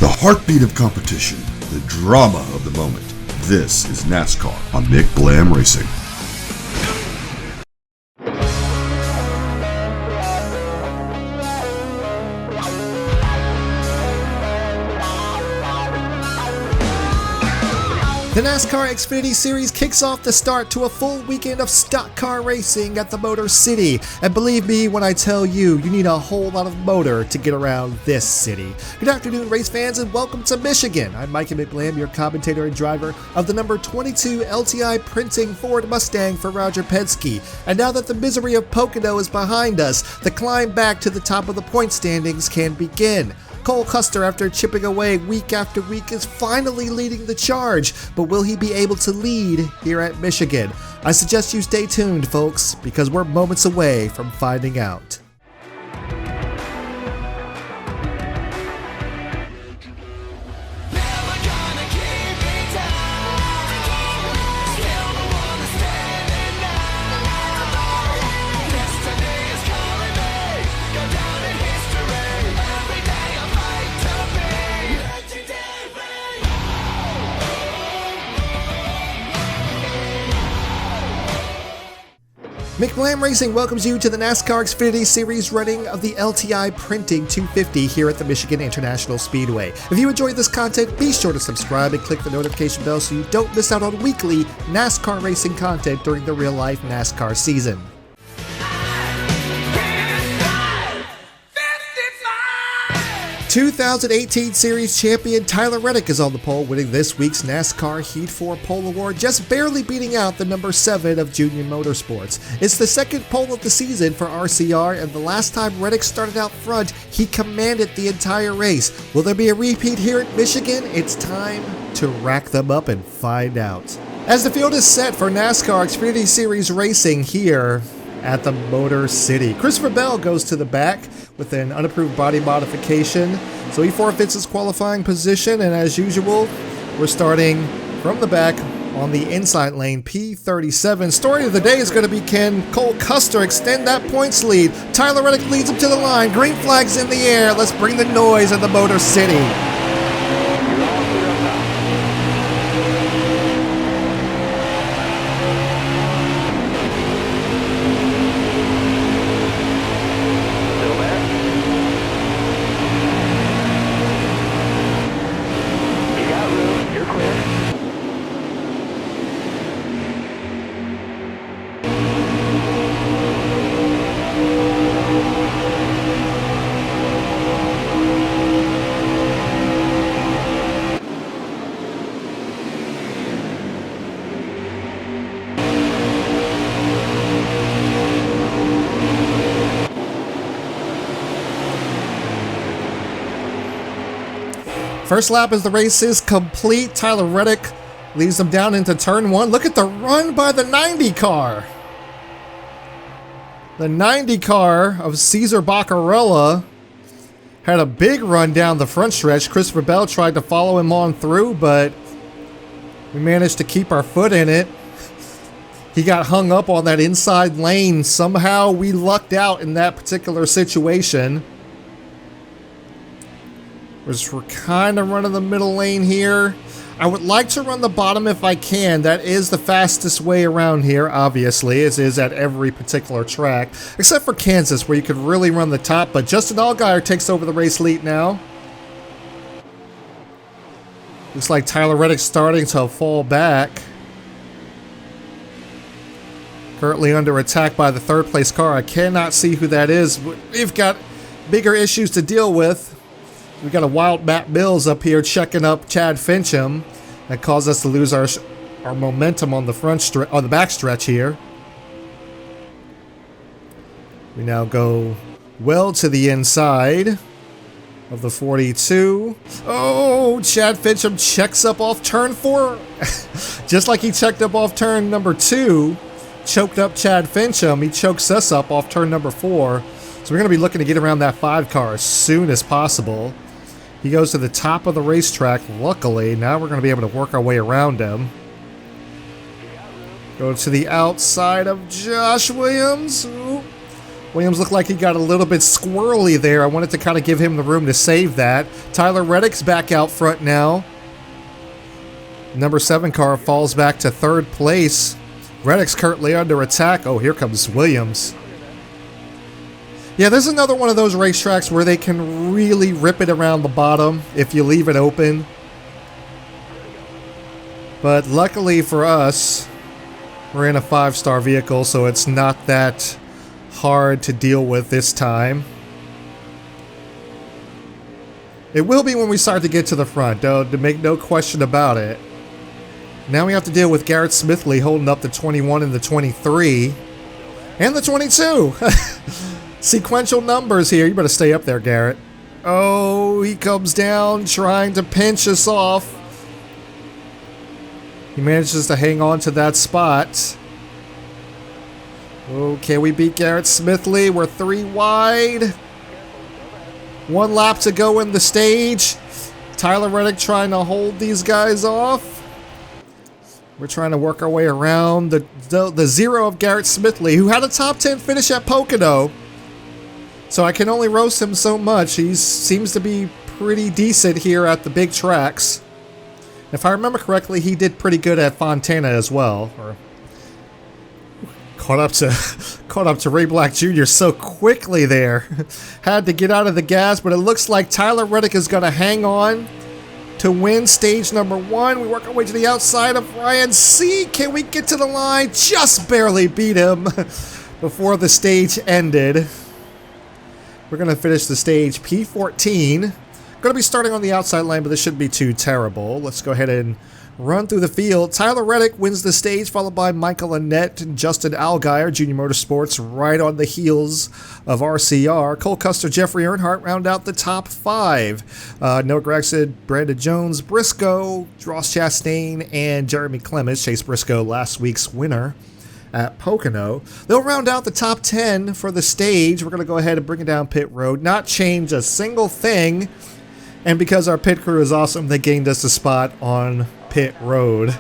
The heartbeat of competition, the drama of the moment. This is NASCAR on McBlam Racing. The NASCAR Xfinity Series kicks off the start to a full weekend of stock car racing at the Motor City. And believe me when I tell you, you need a whole lot of motor to get around this city. Good afternoon, race fans, and welcome to Michigan. I'm Michael McBlam, your commentator and driver of the number 22 LTI Printing Ford Mustang for Roger Penske. And now that the misery of Pocono is behind us, the climb back to the top of the point standings can begin. Cole Custer, after chipping away week after week, is finally leading the charge, but will he be able to lead here at Michigan? I suggest you stay tuned, folks, because we're moments away from finding out. McBlam Racing welcomes you to the NASCAR Xfinity Series running of the LTI Printing 250 here at the Michigan International Speedway. If you enjoyed this content, be sure to subscribe and click the notification bell so you don't miss out on weekly NASCAR racing content during the real-life NASCAR season. 2018 Series champion Tyler Reddick is on the pole, winning this week's NASCAR Heat 4 pole award, just barely beating out the number 7 of Junior Motorsports. It's the second pole of the season for RCR, and the last time Reddick started out front, he commanded the entire race. Will there be a repeat here at Michigan? It's time to rack them up and find out. As the field is set for NASCAR Xfinity Series racing here at the Motor City, Christopher Bell goes to the back with an unapproved body modification, so he forfeits his qualifying position, and as usual, we're starting from the back on the inside lane, P37. Story of the day is going to be, can Cole Custer extend that points lead? Tyler Reddick leads him to the line, green flags in the air, let's bring the noise in the Motor City. First lap as the race is complete. Tyler Reddick leads them down into turn 1. Look at the run by the 90 car. The 90 car of Cesar Baccarella had a big run down the front stretch. Christopher Bell tried to follow him on through, but we managed to keep our foot in it. He got hung up on that inside lane. Somehow we lucked out in that particular situation. We're kind of running the middle lane here. I would like to run the bottom if I can. That is the fastest way around here, obviously, as is at every particular track, except for Kansas, where you could really run the top. But Justin Allgaier takes over the race lead now. Looks like Tyler Reddick's starting to fall back. Currently under attack by the third place car. I cannot see who that is. We've got bigger issues to deal with. We got a wild Matt Mills up here checking up Chad Fincham. That caused us to lose our momentum on the back stretch here. We now go well to the inside of the 42. Oh, Chad Fincham checks up off turn 4. Just like he checked up off turn number 2, choked up Chad Fincham. He chokes us up off turn number 4. So we're going to be looking to get around that 5 car as soon as possible. He goes to the top of the racetrack, luckily. Now we're going to be able to work our way around him. Go to the outside of Josh Williams. Ooh. Williams looked like he got a little bit squirrely there. I wanted to kind of give him the room to save that. Tyler Reddick's back out front now. Number 7 car falls back to 3rd place. Reddick's currently under attack. Oh, here comes Williams. Yeah, there's another one of those racetracks where they can really rip it around the bottom if you leave it open. But luckily for us, we're in a 5-star vehicle, so it's not that hard to deal with this time. It will be when we start to get to the front, though, to make no question about it. Now we have to deal with Garrett Smithley holding up the 21 and the 23. And the 22! Sequential numbers here. You better stay up there, Garrett. Oh, he comes down trying to pinch us off. He manages to hang on to that spot. Okay, we beat Garrett Smithley. We're 3 wide. 1 lap to go in the stage. Tyler Reddick trying to hold these guys off. We're trying to work our way around the 0 of Garrett Smithley, who had a top 10 finish at Pocono. So I can only roast him so much. He seems to be pretty decent here at the big tracks. If I remember correctly, he did pretty good at Fontana as well. Or caught up to Ray Black Jr. so quickly there. Had to get out of the gas, but it looks like Tyler Reddick is going to hang on to win stage number 1. We work our way to the outside of Ryan C. Can we get to the line? Just barely beat him before the stage ended. We're going to finish the stage P14. Going to be starting on the outside lane, but this shouldn't be too terrible. Let's go ahead and run through the field. Tyler Reddick wins the stage, followed by Michael Annette and Justin Allgaier. Junior Motorsports right on the heels of RCR. Cole Custer, Jeffrey Earnhardt round out the top 5. Noah Gragson, Brandon Jones, Briscoe, Ross Chastain, and Jeremy Clements. Chase Briscoe, last week's winner at Pocono. They'll round out the top 10 for the stage. We're going to go ahead and bring it down pit road, not change a single thing. And because our pit crew is awesome, they gained us a spot on pit road.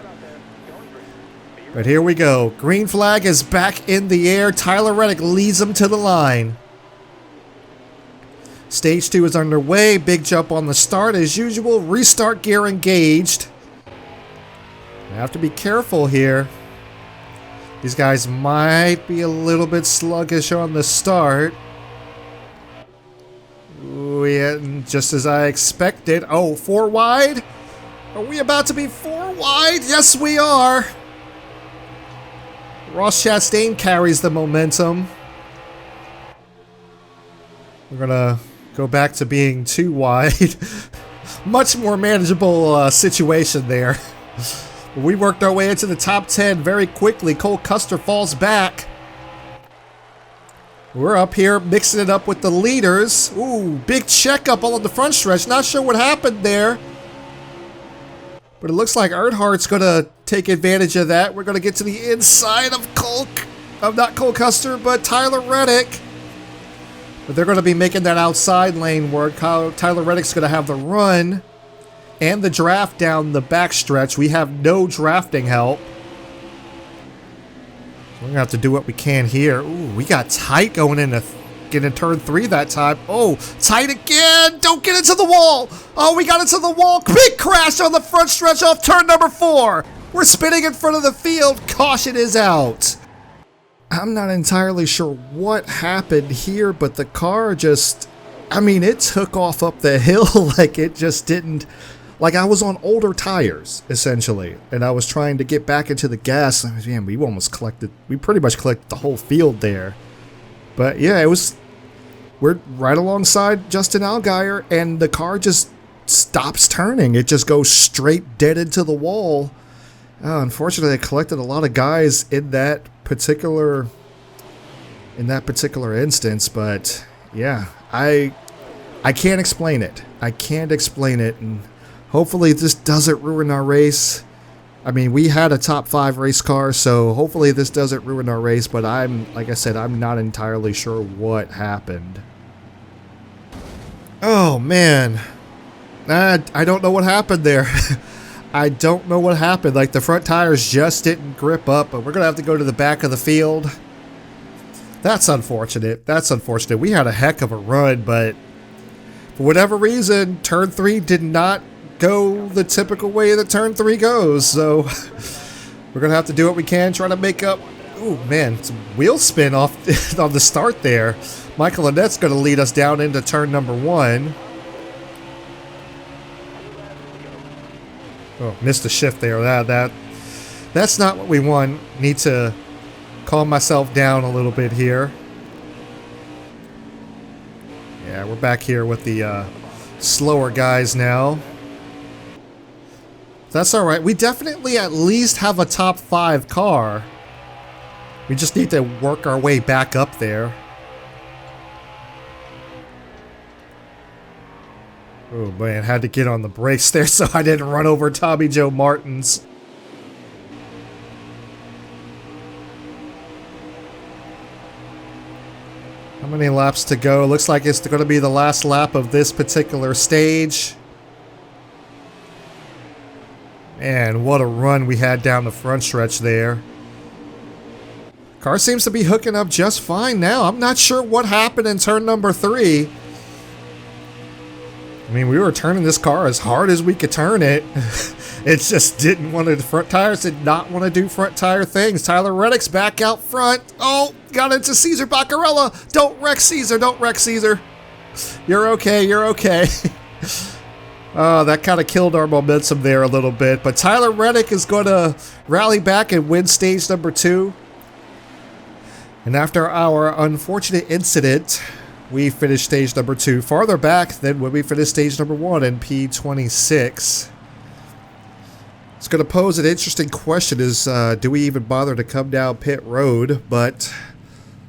But here we go. Green flag is back in the air. Tyler Reddick leads them to the line. Stage 2 is underway. Big jump on the start as usual. Restart gear engaged. I have to be careful here. These guys might be a little bit sluggish on the start. Yeah, just as I expected. Oh, 4 wide? Are we about to be 4 wide? Yes, we are. Ross Chastain carries the momentum. We're going to go back to being 2 wide. Much more manageable situation there. We worked our way into the top 10 very quickly. Cole Custer falls back. We're up here mixing it up with the leaders. Ooh, big checkup all on the front stretch. Not sure what happened there. But it looks like Earnhardt's going to take advantage of that. We're going to get to the inside of not Cole Custer, but Tyler Reddick. But they're going to be making that outside lane work. Tyler Reddick's going to have the run and the draft down the backstretch. We have no drafting help. We're going to have to do what we can here. Ooh, we got tight going into turn 3 that time. Oh, tight again. Don't get into the wall. Oh, we got into the wall. Big crash on the front stretch off turn number 4. We're spinning in front of the field. Caution is out. I'm not entirely sure what happened here, but the car just, it took off up the hill like it just didn't. Like I was on older tires, essentially, and I was trying to get back into the gas. Man, we pretty much collected the whole field there. But yeah, we're right alongside Justin Allgaier, and the car just stops turning. It just goes straight dead into the wall. Unfortunately, I collected a lot of guys in that particular instance, but yeah, I can't explain it. And hopefully this doesn't ruin our race. We had a top 5 race car, so hopefully this doesn't ruin our race, but like I said, I'm not entirely sure what happened. Oh, man. I don't know what happened there. I don't know what happened. Like, the front tires just didn't grip up, but we're going to have to go to the back of the field. That's unfortunate. That's unfortunate. We had a heck of a run, but for whatever reason, turn 3 did not go the typical way that turn 3 goes. So we're going to have to do what we can, try to make up. Oh, man, some wheel spin off on the start there. Michael Annette's going to lead us down into turn number 1. Oh, missed a shift there. That's not what we want. Need to calm myself down a little bit here. Yeah, we're back here with the slower guys now. That's all right. We definitely at least have a top 5 car. We just need to work our way back up there. Oh man, had to get on the brakes there so I didn't run over Tommy Joe Martins. How many laps to go? Looks like it's going to be the last lap of this particular stage. Man, what a run we had down the front stretch there. Car seems to be hooking up just fine now. I'm not sure what happened in turn number 3. I mean, we were turning this car as hard as we could turn it. It just didn't want to. The front tires did not want to do front tire things. Tyler Reddick's back out front. Oh, got into Cesar Baccarella. Don't wreck Cesar. Don't wreck Cesar. You're okay. You're okay. That kind of killed our momentum there a little bit. But Tyler Reddick is going to rally back and win stage number 2. And after our unfortunate incident, we finished stage number 2 farther back than when we finished stage number 1 in P26. It's going to pose an interesting question is, do we even bother to come down pit road? But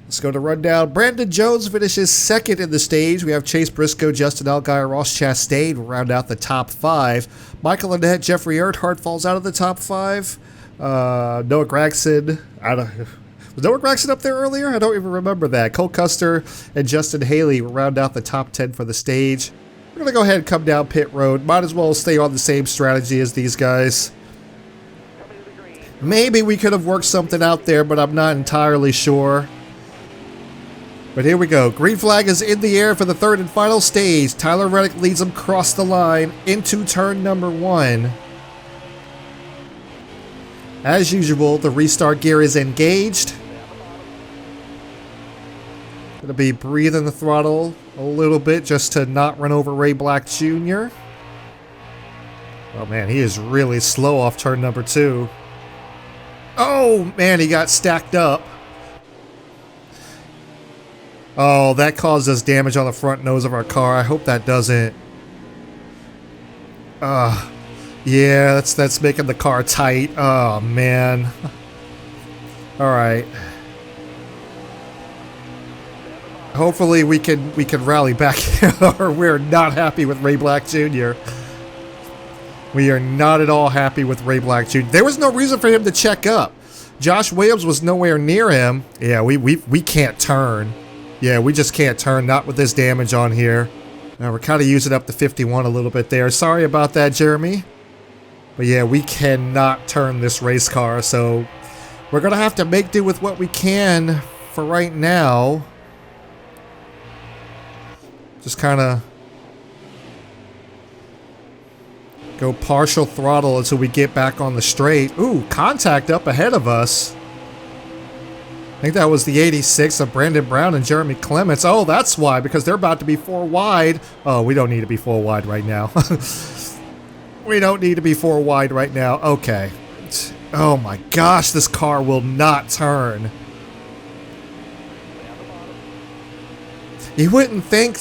let's go to rundown. Brandon Jones finishes 2nd in the stage. We have Chase Briscoe, Justin Allgaier, Ross Chastain round out the top 5. Michael Annette, Jeffrey Earnhardt falls out of the top 5. Noah Gragson, was Noah Gragson up there earlier? I don't even remember that. Cole Custer and Justin Haley round out the top 10 for the stage. We're going to go ahead and come down pit road. Might as well stay on the same strategy as these guys. Maybe we could have worked something out there, but I'm not entirely sure. But here we go. Green flag is in the air for the 3rd and final stage. Tyler Reddick leads them across the line into turn number 1. As usual, the restart gear is engaged. Gonna be breathing the throttle a little bit just to not run over Ray Black Jr. Oh man, he is really slow off turn number 2. Oh man, he got stacked up. Oh, that caused us damage on the front nose of our car. I hope that doesn't. Yeah, that's making the car tight. Oh man. All right. Hopefully we can rally back, or we're not happy with Ray Black Jr. We are not at all happy with Ray Black Jr. There was no reason for him to check up. Josh Williams was nowhere near him. Yeah, we can't turn. Yeah, we just can't turn, not with this damage on here. Now we're kind of using up the 51 a little bit there. Sorry about that, Jeremy. But yeah, we cannot turn this race car, so we're going to have to make do with what we can for right now. Just kind of go partial throttle until we get back on the straight. Ooh, contact up ahead of us. I think that was the 86 of Brandon Brown and Jeremy Clements. Oh, that's why, because they're about to be 4 wide. Oh, we don't need to be 4 wide right now. We don't need to be 4 wide right now. Okay. Oh my gosh, this car will not turn. You wouldn't think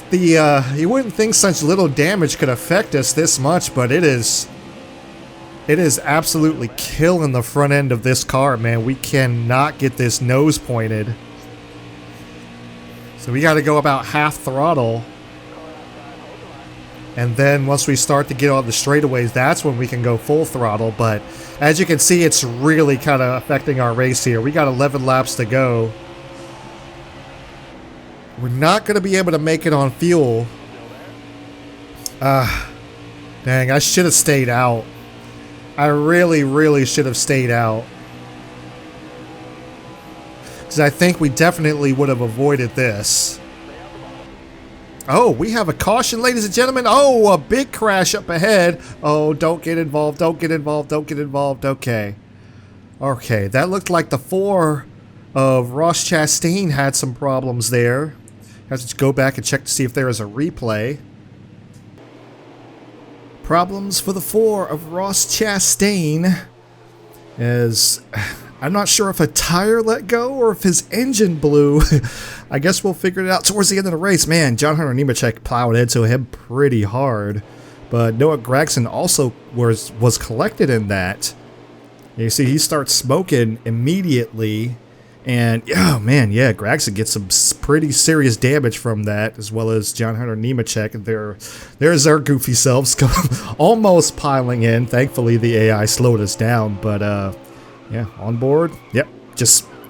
such little damage could affect us this much, but it is absolutely killing the front end of this car, man. We cannot get this nose pointed. So we got to go about half throttle. And then once we start to get on the straightaways, that's when we can go full throttle. But as you can see, it's really kind of affecting our race here. We got 11 laps to go. We're not going to be able to make it on fuel. Dang, I should have stayed out. I really, really should have stayed out. Because I think we definitely would have avoided this. Oh, we have a caution, ladies and gentlemen. Oh, a big crash up ahead. Oh, don't get involved. Don't get involved. Don't get involved. Okay. Okay, that looked like the 4 of Ross Chastain had some problems there. Have to go back and check to see if there is a replay. Problems for the 4 of Ross Chastain. As I'm not sure if a tire let go or if his engine blew. I guess we'll figure it out towards the end of the race. Man, John Hunter Nemechek plowed into him pretty hard. But Noah Gragson also was collected in that. You see, he starts smoking immediately. And, oh man, yeah, Gragson gets some pretty serious damage from that, as well as John Hunter Nemechek. There's our goofy selves almost piling in. Thankfully, the AI slowed us down. But, yeah, on board. Yep, it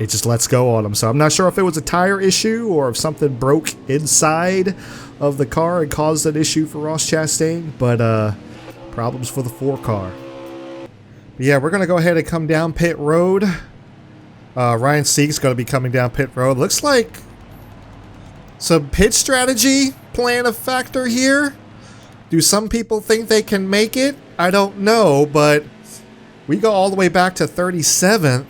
just lets go on them. So I'm not sure if it was a tire issue or if something broke inside of the car and caused an issue for Ross Chastain. But, problems for the 4 car. But yeah, we're going to go ahead and come down pit road. Ryan Sieg's going to be coming down pit road. Looks like some pit strategy playing a factor here. Do some people think they can make it? I don't know, but we go all the way back to 37th.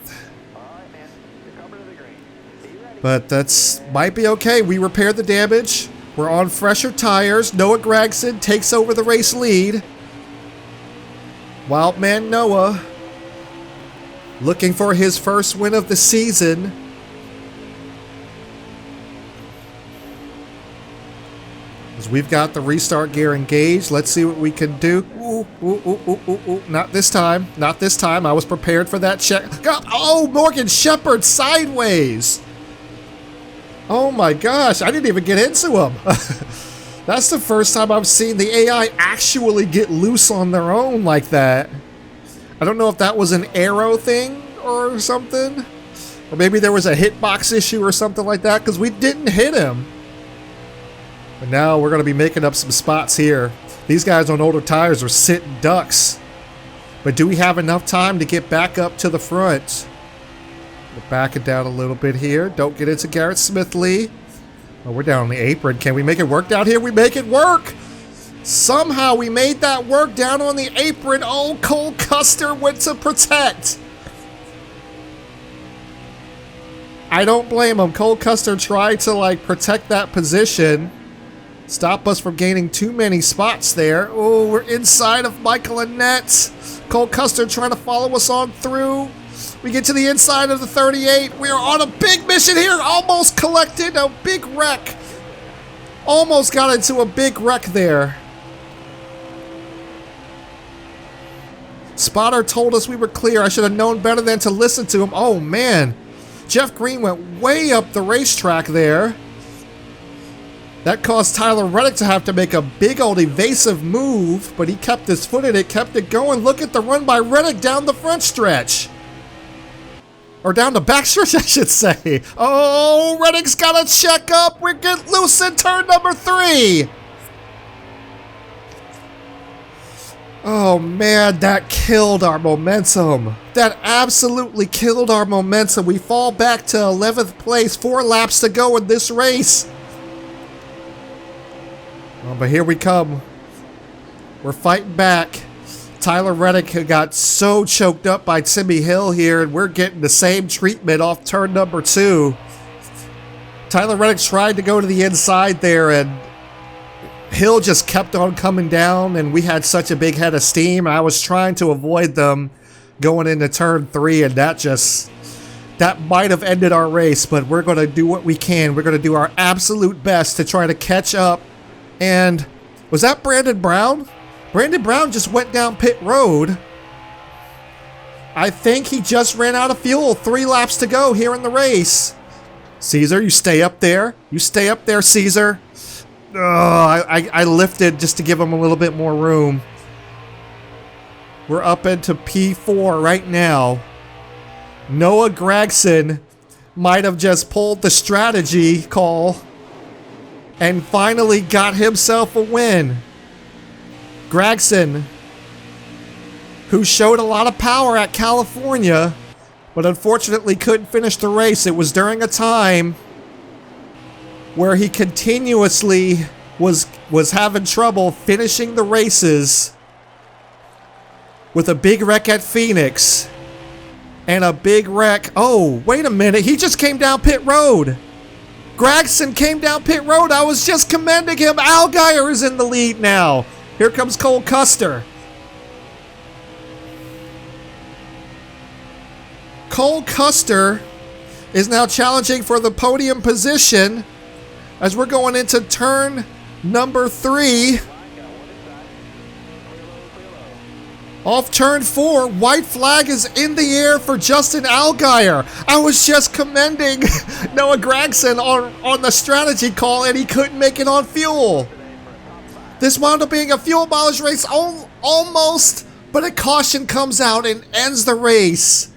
But that's might be okay. We repaired the damage. We're on fresher tires. Noah Gragson takes over the race lead. Wildman Noah looking for his first win of the season. As we've got the restart gear engaged. Let's see what we can do. Ooh. Not this time. Not this time. I was prepared for that check. Oh, Morgan Shepherd sideways. Oh my gosh. I didn't even get into him. That's the first time I've seen the AI actually get loose on their own like that. I don't know if that was an arrow thing or something. Or maybe there was a hitbox issue or something like that, because we didn't hit him. But now we're going to be making up some spots here. These guys on older tires are sitting ducks. But do we have enough time to get back up to the front? We'll back it down a little bit here. Don't get into Garrett Smithley. Oh, we're down on the apron. Can we make it work down here? We make it work! Somehow we made that work down on the apron. Oh, Cole Custer went to protect. I don't blame him. Cole Custer tried to, protect that position. Stop us from gaining too many spots there. Oh, we're inside of Michael Annette. Cole Custer trying to follow us on through. We get to the inside of the 38. We are on a big mission here. Almost collected. A big wreck. Almost got into a big wreck there. Spotter told us we were clear. I should have known better than to listen to him. Oh, man. Jeff Green went way up the racetrack there. That caused Tyler Reddick to have to make a big old evasive move, but he kept his foot in it, kept it going. Look at the run by Reddick down the front stretch. Or down the back stretch, I should say. Oh, Reddick's got to check up. We're getting loose in turn number 3. Oh, man, that killed our momentum. That absolutely killed our momentum. We fall back to 11th place, 4 laps to go in this race. Oh, but here we come. We're fighting back. Tyler Reddick got so choked up by Timmy Hill here, and we're getting the same treatment off turn number 2. Tyler Reddick tried to go to the inside there, and Hill just kept on coming down, and we had such a big head of steam. I was trying to avoid them going into turn 3, and that might have ended our race, but we're going to do what we can. We're going to do our absolute best to try to catch up. And was that Brandon Brown? Brandon Brown just went down pit road. I think he just ran out of fuel. 3 laps to go here in the race. Caesar, you stay up there. You stay up there, Caesar. I lifted just to give him a little bit more room. We're up into P4 right now. Noah Gragson might have just pulled the strategy call and finally got himself a win. Gragson, who showed a lot of power at California, but unfortunately couldn't finish the race. It was during a time where he continuously was having trouble finishing the races, with a big wreck at Phoenix and a big wreck. Oh, wait a minute. He just came down pit road. Gragson came down pit road. I was just commending him. Allgaier is in the lead now. Here comes Cole Custer. Cole Custer is now challenging for the podium position as we're going into turn number 3. Off turn 4, white flag is in the air for Justin Allgaier. I was just commending Noah Gragson on the strategy call, and he couldn't make it on fuel. This wound up being a fuel mileage race almost, but a caution comes out and ends the race.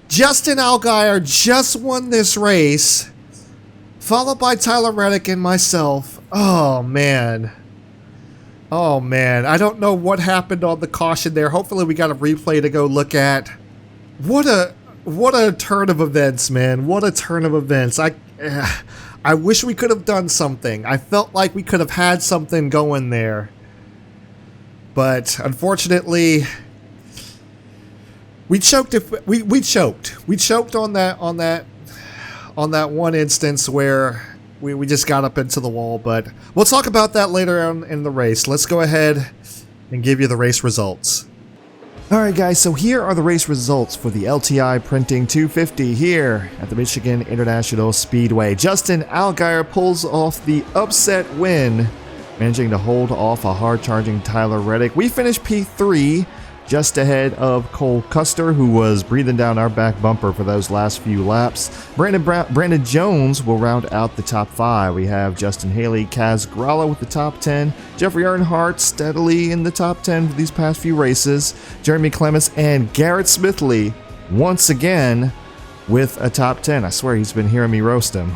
Justin Allgaier just won this race, followed by Tyler Reddick and myself. Oh, man. Oh, man. I don't know what happened on the caution there. Hopefully we got a replay to go look at. What a turn of events, man. What a turn of events. I wish we could have done something. I felt like we could have had something going there. But unfortunately, we choked. We choked. We choked on that one instance where we just got up into the wall, but we'll talk about that later on in the race. Let's go ahead and give you the race results. Alright guys, so here are the race results for the LTI Printing 250 here at the Michigan International Speedway. Justin Allgaier pulls off the upset win, managing to hold off a hard-charging Tyler Reddick. We finished P3, just ahead of Cole Custer, who was breathing down our back bumper for those last few laps. Brandon Jones will round out the top 5. We have Justin Haley, Kaz Gralla with the top 10. Jeffrey Earnhardt steadily in the top 10 for these past few races. Jeremy Clements and Garrett Smithley once again with a top 10. I swear he's been hearing me roast him.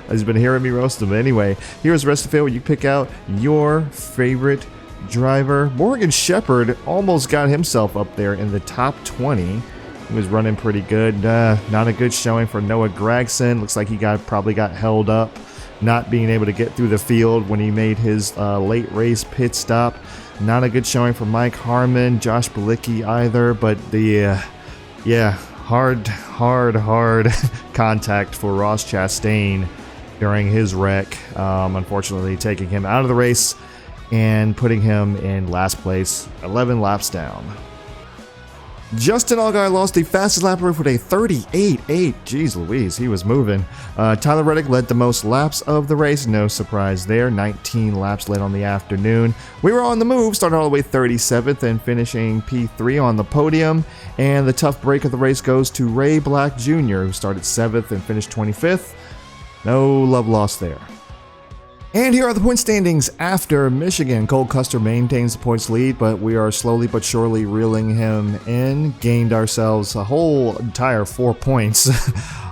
He's been hearing me roast him. Anyway, here's the rest of the field where you pick out your favorite driver. Morgan Shepherd almost got himself up there in the top 20. He was running pretty good. Not a good showing for Noah Gragson. Looks like he probably got held up, not being able to get through the field when he made his late race pit stop. Not a good showing for Mike Harmon, Josh Bilicki either, but the hard contact for Ross Chastain during his wreck, unfortunately taking him out of the race and putting him in last place, 11 laps down. Justin Allgaier lost the fastest lap with a 38.8. Jeez Louise, he was moving. Tyler Reddick led the most laps of the race, no surprise there. 19 laps led on the afternoon. We were on the move, starting all the way 37th and finishing P3 on the podium. And the tough break of the race goes to Ray Black Jr., who started 7th and finished 25th. No love lost there. And here are the point standings after Michigan. Cole Custer maintains the points lead, but we are slowly but surely reeling him in. Gained ourselves a whole entire 4 points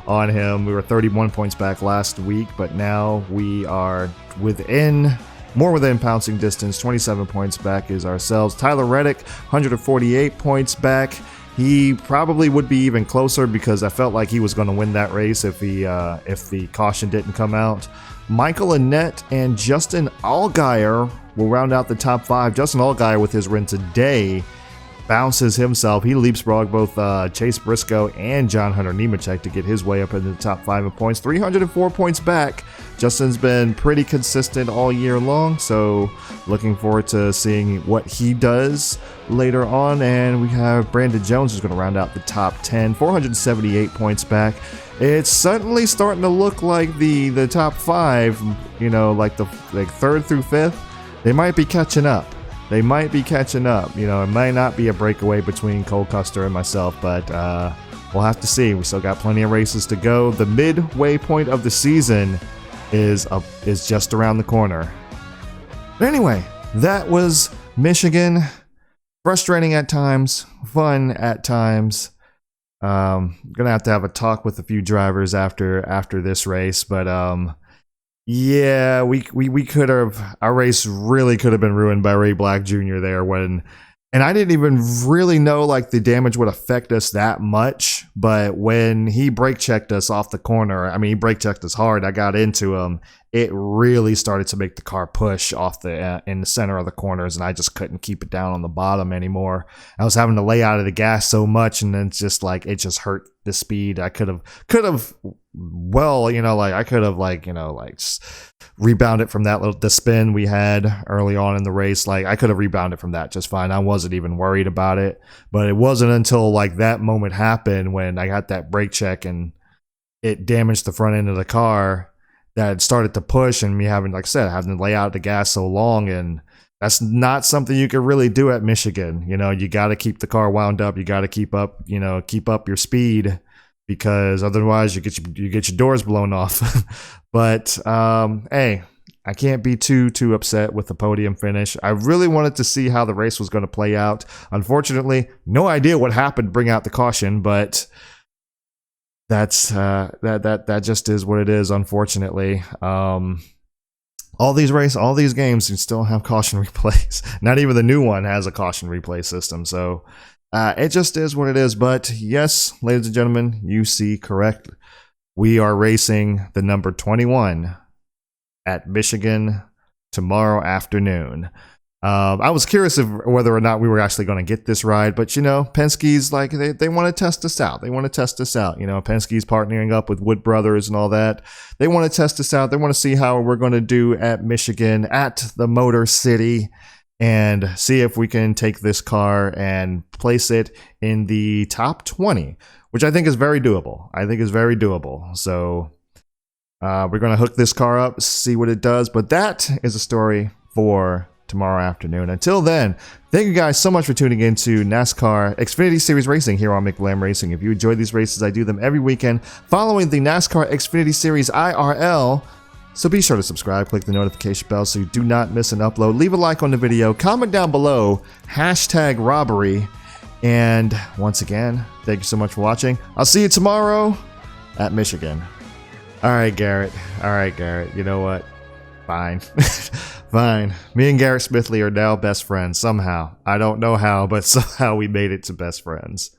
on him. We were 31 points back last week, but now we are more within pouncing distance. 27 points back is ourselves. Tyler Reddick, 148 points back. He probably would be even closer because I felt like he was going to win that race if the caution didn't come out. Michael Annett and Justin Allgaier will round out the top 5. Justin Allgaier, with his win today, bounces himself. He leapfrogged both Chase Briscoe and John Hunter Nemechek to get his way up into the top 5 in points. 304 points back. Justin's been pretty consistent all year long, so looking forward to seeing what he does later on. And we have Brandon Jones, who's going to round out the top 10. 478 points back. It's suddenly starting to look like the top 5, like third through fifth, they might be catching up. It might not be a breakaway between Cole Custer and myself, but we'll have to see. We still got plenty of races to go. The midway point of the season is just around the corner. But anyway, that was Michigan. Frustrating at times, fun at times. Gonna have to have a talk with a few drivers after this race, but yeah, we could have, our race really could have been ruined by Ray Black Jr. there when And I didn't even really know like the damage would affect us that much. But when he brake checked us off the corner, I mean, he brake checked us hard. I got into him. It really started to make the car push off the in the center of the corners, and I just couldn't keep it down on the bottom anymore. I was having to lay out of the gas so much, and then it's just like it just hurt the speed. I could have well, you know, like I could have like, you know, like rebounded from that the spin we had early on in the race. Like I could have rebounded from that just fine. I wasn't even worried about it. But it wasn't until like that moment happened when I got that brake check and it damaged the front end of the car that it started to push, and me having, like I said, having to lay out the gas so long. And that's not something you can really do at Michigan. You know, you got to keep the car wound up. You got to keep up your speed, because otherwise you get your doors blown off. But hey, I can't be too upset with the podium finish. I really wanted to see how the race was going to play out. Unfortunately, no idea what happened to bring out the caution, but that's that just is what it is, unfortunately. All these games, you still have caution replays. Not even the new one has a caution replay system, so it just is what it is. But yes, ladies and gentlemen, you see correct. We are racing the number 21 at Michigan tomorrow afternoon. I was curious of whether or not we were actually going to get this ride, but you know, Penske's like they want to test us out. You know, Penske's partnering up with Wood Brothers and all that. They want to test us out. They want to see how we're going to do at Michigan, at the Motor City, and see if we can take this car and place it in the top 20, which I think is very doable. So we're going to hook this car up, see what it does. But that is a story for tomorrow afternoon. Until then, thank you guys so much for tuning in to NASCAR Xfinity Series Racing here on McBlam Racing. If you enjoy these races, I do them every weekend following the NASCAR Xfinity Series IRL. So be sure to subscribe, click the notification bell so you do not miss an upload. Leave a like on the video, comment down below, #robbery. And once again, thank you so much for watching. I'll see you tomorrow at Michigan. All right, Garrett. You know what? Fine. Fine. Me and Garrett Smithley are now best friends somehow. I don't know how, but somehow we made it to best friends.